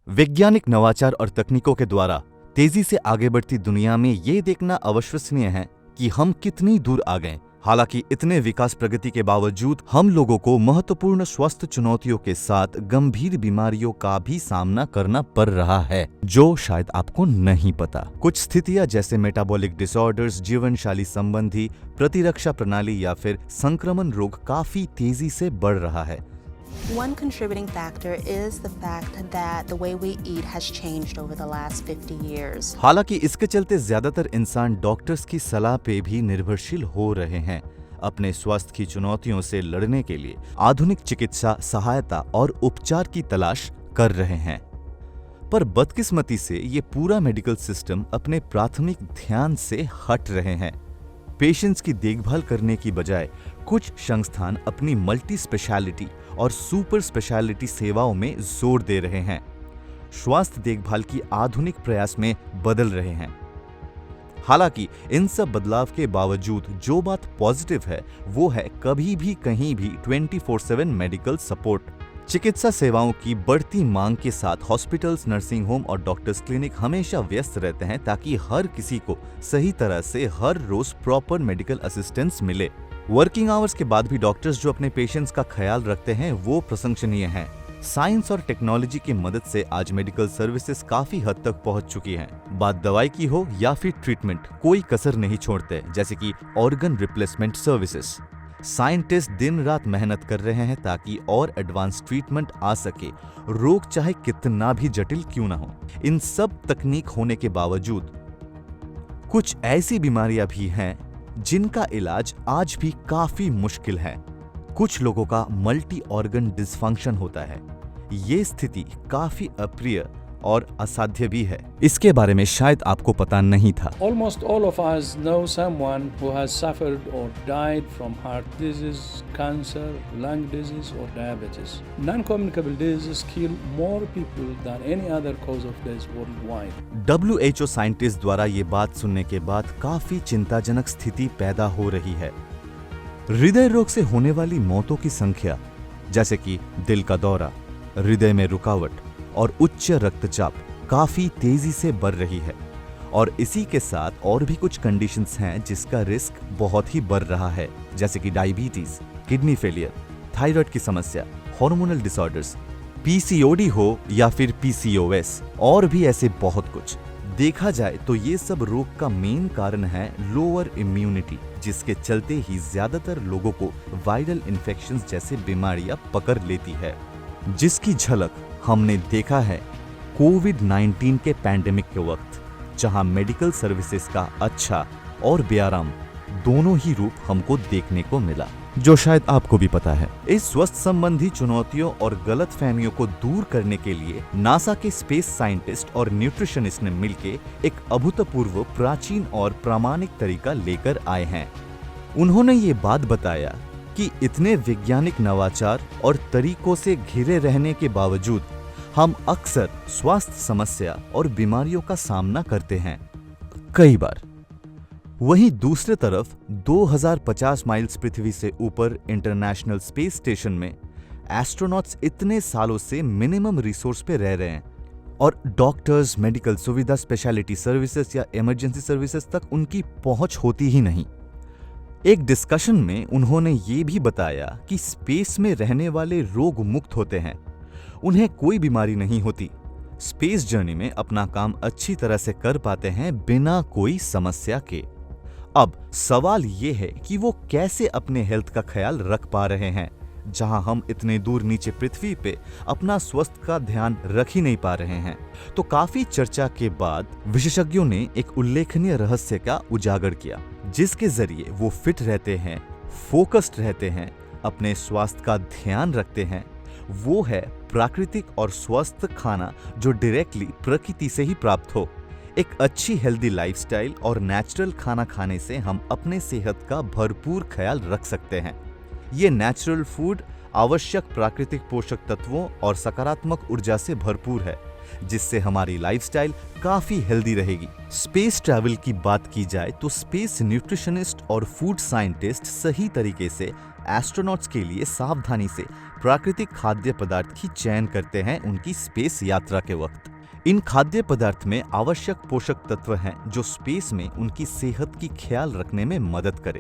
वैज्ञानिक नवाचार और तकनीकों के द्वारा तेजी से आगे बढ़ती दुनिया में ये देखना अविश्वसनीय है कि हम कितनी दूर आ गए। हालांकि इतने विकास प्रगति के बावजूद हम लोगों को महत्वपूर्ण स्वास्थ्य चुनौतियों के साथ गंभीर बीमारियों का भी सामना करना पड़ रहा है, जो शायद आपको नहीं पता। कुछ स्थितियां जैसे मेटाबॉलिक डिसऑर्डर्स, जीवनशैली संबंधी, प्रतिरक्षा प्रणाली या फिर संक्रमण रोग काफी तेजी से बढ़ रहा है। One contributing factor is the fact that the way we eat has changed over the last 50 years. हालांकि इसके चलते ज्यादातर इंसान डॉक्टर्स की सलाह पे भी निर्भरशील हो रहे हैं। अपने स्वास्थ्य की चुनौतियों से लड़ने के लिए आधुनिक चिकित्सा सहायता और उपचार की तलाश कर रहे हैं। पर बदकिस्मती से ये पूरा मेडिकल सिस्टम अपने प्राथमिक ध्यान से हट रहे हैं। पेशेंट्स की देखभाल करने की बजाय कुछ संस्थान अपनी मल्टी स्पेशलिटी और सुपर स्पेशलिटी सेवाओं में जोर दे रहे हैं, स्वास्थ्य देखभाल की आधुनिक प्रयास में बदल रहे हैं। हालांकि इन सब बदलाव के बावजूद जो बात पॉजिटिव है वो है कभी भी कहीं भी 24/7 मेडिकल सपोर्ट। चिकित्सा सेवाओं की बढ़ती मांग के साथ हॉस्पिटल्स, नर्सिंग होम और डॉक्टर्स क्लिनिक हमेशा व्यस्त रहते हैं ताकि हर किसी को सही तरह से हर रोज प्रॉपर मेडिकल असिस्टेंस मिले। वर्किंग आवर्स के बाद भी डॉक्टर्स जो अपने पेशेंट्स का ख्याल रखते हैं वो प्रशंसनीय हैं। साइंस और टेक्नोलॉजी की मदद से आज मेडिकल सर्विसेज काफी हद तक पहुंच चुकी हैं। बात दवाई की हो या फिर ट्रीटमेंट, कोई कसर नहीं छोड़ते, जैसे कि ऑर्गन रिप्लेसमेंट सर्विसेज। साइंटिस्ट दिन रात मेहनत कर रहे हैं ताकि और एडवांस ट्रीटमेंट आ सके, रोग चाहे कितना भी जटिल क्यों ना हो। इन सब तकनीक होने के बावजूद कुछ ऐसी बीमारियां भी हैं जिनका इलाज आज भी काफी मुश्किल है। कुछ लोगों का मल्टी ऑर्गन डिसफंक्शन होता है। ये स्थिति काफी अप्रिय और असाध्य भी है। इसके बारे में शायद आपको पता नहीं था। Almost all of us know someone who has suffered or died from heart disease, cancer, lung disease or diabetes. Non-communicable diseases kill more people than any other cause of death worldwide. WHO scientist द्वारा ये बात सुनने के बाद काफी चिंताजनक स्थिति पैदा हो रही है। हृदय रोग से होने वाली मौतों की संख्या, जैसे कि दिल का दौरा, हृदय में रुकावट और उच्च रक्तचाप, काफी तेजी से बढ़ रही है। और इसी के साथ और भी कुछ कंडीशंस हैं जिसका रिस्क बहुत ही बढ़ रहा है, जैसे कि डायबिटीज, किडनी फेलियर, थायराइड की समस्या, हार्मोनल डिसऑर्डर्स, पीसीओडी हो या फिर पीसीओएस, और भी ऐसे बहुत कुछ। देखा जाए तो ये सब रोग का मेन कारण है लोअर इम्यूनिटी, जिसके चलते ही ज्यादातर लोगों को वायरल इन्फेक्शंस जैसे बीमारियां पकड़ लेती है, जिसकी झलक हमने देखा है कोविड-19 के पैंडेमिक के वक्त, जहां मेडिकल सर्विसेज का अच्छा और बेआराम दोनों ही रूप हमको देखने को मिला, जो शायद आपको भी पता है। इस स्वास्थ्य संबंधी चुनौतियों और गलतफहमियों को दूर करने के लिए नासा के स्पेस साइंटिस्ट और न्यूट्रिशनिस्ट ने मिलकर एक अभूतपूर्व, प्राचीन और प्रामाणिक तरीका लेकर आए हैं। उन्होंने ये बात बताया कि इतने वैज्ञानिक नवाचार और तरीकों से घिरे रहने के बावजूद हम अक्सर स्वास्थ्य समस्या और बीमारियों का सामना करते हैं, कई बार। वहीं दूसरे तरफ 2050 माइल्स पृथ्वी से ऊपर इंटरनेशनल स्पेस स्टेशन में एस्ट्रोनॉट्स इतने सालों से मिनिमम रिसोर्स पे रह रहे हैं और डॉक्टर्स, मेडिकल सुविधा, स्पेशलिटी सर्विसेज या इमरजेंसी सर्विसेज तक उनकी पहुंच होती ही नहीं। एक डिस्कशन में उन्होंने ये भी बताया कि स्पेस में रहने वाले रोग मुक्त होते हैं, उन्हें कोई बीमारी नहीं होती, स्पेस जर्नी में अपना काम अच्छी तरह से कर पाते हैं बिना कोई समस्या के। अब सवाल ये है कि वो कैसे अपने हेल्थ का ख्याल रख पा रहे हैं, जहां हम इतने दूर नीचे पृथ्वी पे अपना स्वास्थ्य का ध्यान रख ही नहीं पा रहे हैं। तो काफी चर्चा के बाद विशेषज्ञों ने एक उल्लेखनीय रहस्य का उजागर किया, जिसके जरिए वो फिट रहते हैं, फोकस्ड रहते हैं, अपने स्वास्थ्य का ध्यान रखते हैं। वो है प्राकृतिक और स्वस्थ खाना जो डायरेक्टली प्रकृति से ही प्राप्त हो। एक अच्छी हेल्दी लाइफस्टाइल और नेचुरल खाना खाने से हम अपने सेहत का भरपूर ख्याल रख सकते हैं। ये नेचुरल फूड आवश्यक प्राकृतिक पोषक तत्वों और सकारात्मक ऊर्जा से भरपूर है, जिससे हमारी लाइफस्टाइल काफी हेल्दी रहेगी। स्पेस ट्रैवल की बात की जाए तो स्पेस न्यूट्रिशनिस्ट और फूड साइंटिस्ट सही तरीके से एस्ट्रोनॉट्स के लिए सावधानी से प्राकृतिक खाद्य पदार्थ की चयन करते हैं उनकी स्पेस यात्रा के वक्त। इन खाद्य पदार्थ में आवश्यक पोषक तत्व हैं जो स्पेस में उनकी सेहत की ख्याल रखने में मदद करे।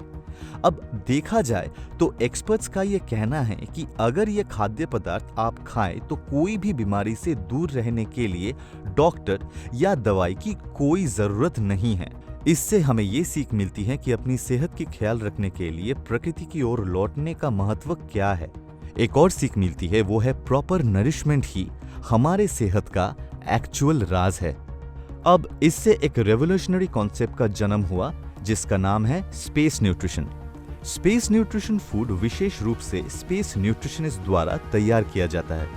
अब देखा जाए तो एक्सपर्ट्स का ये कहना है कि अगर ये खाद्य पदार्थ आप खाएं तो कोई भी बीमारी से दूर रहने के लिए डॉक्टर या दवाई की कोई जरूरत नहीं है। इससे हमें ये सीख मिलती है कि अपनी सेहत की ख्याल रखने के लिए प्रकृति की ओर लौटने का महत्व क्या है। एक और सीख मिलती है, वो है प्रॉपर नरिशमेंट ही हमारे सेहत का एक्चुअल राज है। अब इससे एक रेवोल्यूशनरी कॉन्सेप्ट का जन्म हुआ जिसका नाम है space nutrition. Space nutrition food विशेष रूप से स्पेस न्यूट्रिशनिस्ट द्वारा तैयार किया जाता है,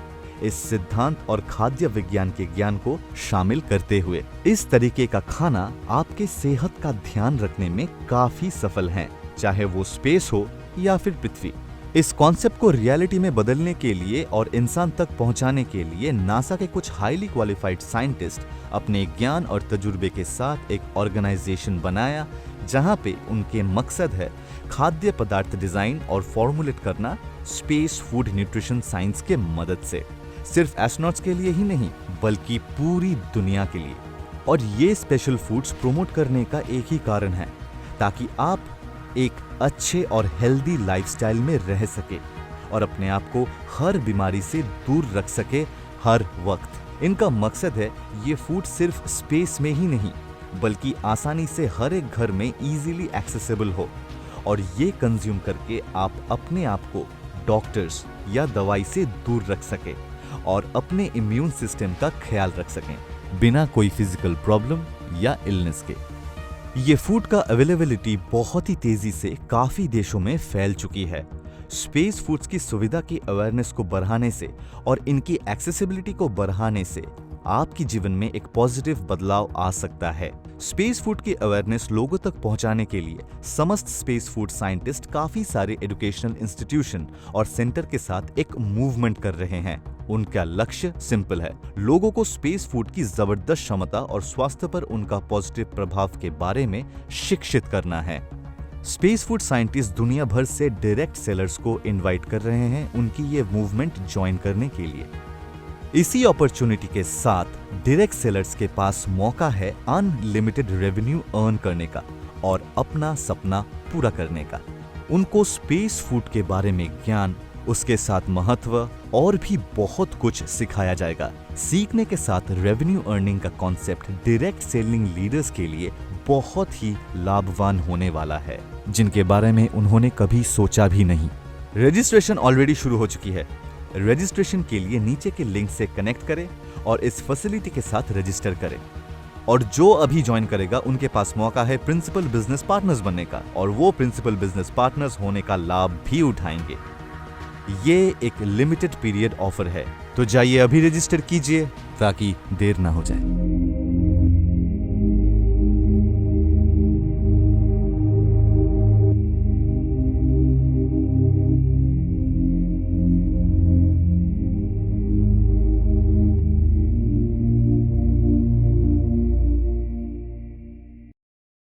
इस सिद्धांत और खाद्य विज्ञान के ज्ञान को शामिल करते हुए। इस तरीके का खाना आपके सेहत का ध्यान रखने में काफी सफल है, चाहे वो स्पेस हो या फिर पृथ्वी। इस कॉन्सेप्ट को रियलिटी में बदलने के लिए और इंसान तक पहुंचाने के लिए नासा के कुछ हाईली क्वालिफाइड साइंटिस्ट अपने ज्ञान और तजुर्बे के साथ एक ऑर्गेनाइजेशन बनाया जहां पे उनके मकसद है खाद्य पदार्थ डिजाइन और फॉर्मुलेट करना स्पेस फूड न्यूट्रिशन साइंस के मदद से, सिर्फ एस्ट्रोनॉट्स के लिए ही नहीं बल्कि पूरी दुनिया के लिए। और ये स्पेशल फूड्स प्रमोट करने का एक ही कारण है, ताकि आप एक अच्छे और हेल्दी लाइफस्टाइल में रह सके और अपने आप को हर बीमारी से दूर रख सके हर वक्त। इनका मकसद है ये फूड सिर्फ स्पेस में ही नहीं बल्कि आसानी से हर एक घर में इजीली एक्सेसिबल हो और ये कंज्यूम करके आप अपने आप को डॉक्टर्स या दवाई से दूर रख सके और अपने इम्यून सिस्टम का ख्याल रख सकें बिना कोई फिजिकल प्रॉब्लम या इलनेस के। ये फूड का अवेलेबिलिटी बहुत ही तेजी से काफी देशों में फैल चुकी है। स्पेस फूड्स की सुविधा की अवेयरनेस को बढ़ाने से और इनकी एक्सेसिबिलिटी को बढ़ाने से आपके जीवन में एक पॉजिटिव बदलाव आ सकता है। स्पेस फूड की अवेयरनेस लोगों तक पहुंचाने के लिए समस्त स्पेस फूड साइंटिस्ट काफी सारे एजुकेशनल इंस्टीट्यूशन और सेंटर के साथ एक मूवमेंट कर रहे हैं। उनका लक्ष्य सिंपल है, लोगों को स्पेस फूड की जबरदस्त क्षमता और स्वास्थ्य पर उनका पॉजिटिव प्रभाव के बारे में शिक्षित करना है। स्पेस फूड साइंटिस्ट दुनिया भर से डायरेक्ट सेलर्स को इनवाइट कर रहे हैं उनकी ये मूवमेंट ज्वाइन करने के लिए। इसी अपॉर्चुनिटी के साथ डायरेक्ट सेलर्स के पास मौका है अनलिमिटेड रेवेन्यू अर्न करने का और अपना सपना पूरा करने का। उनको स्पेस फूड के बारे में ज्ञान, उसके साथ महत्व और भी बहुत कुछ सिखाया जाएगा। सीखने के साथ रेवेन्यू अर्निंग का कॉन्सेप्ट डायरेक्ट सेलिंग लीडर्स के लिए बहुत ही लाभवान होने वाला है, जिनके बारे में उन्होंने कभी सोचा भी नहीं। रजिस्ट्रेशन ऑलरेडी शुरू हो चुकी है। रजिस्ट्रेशन के लिए नीचे के लिंक से कनेक्ट करें और इस फैसिलिटी के साथ रजिस्टर करें। और जो अभी ज्वाइन करेगा उनके पास मौका है प्रिंसिपल बिजनेस पार्टनर्स बनने का और वो प्रिंसिपल बिजनेस पार्टनर्स होने का लाभ भी उठाएंगे। ये एक लिमिटेड पीरियड ऑफर है, तो जाइए अभी रजिस्टर कीजिए ताकि देर ना हो जाए।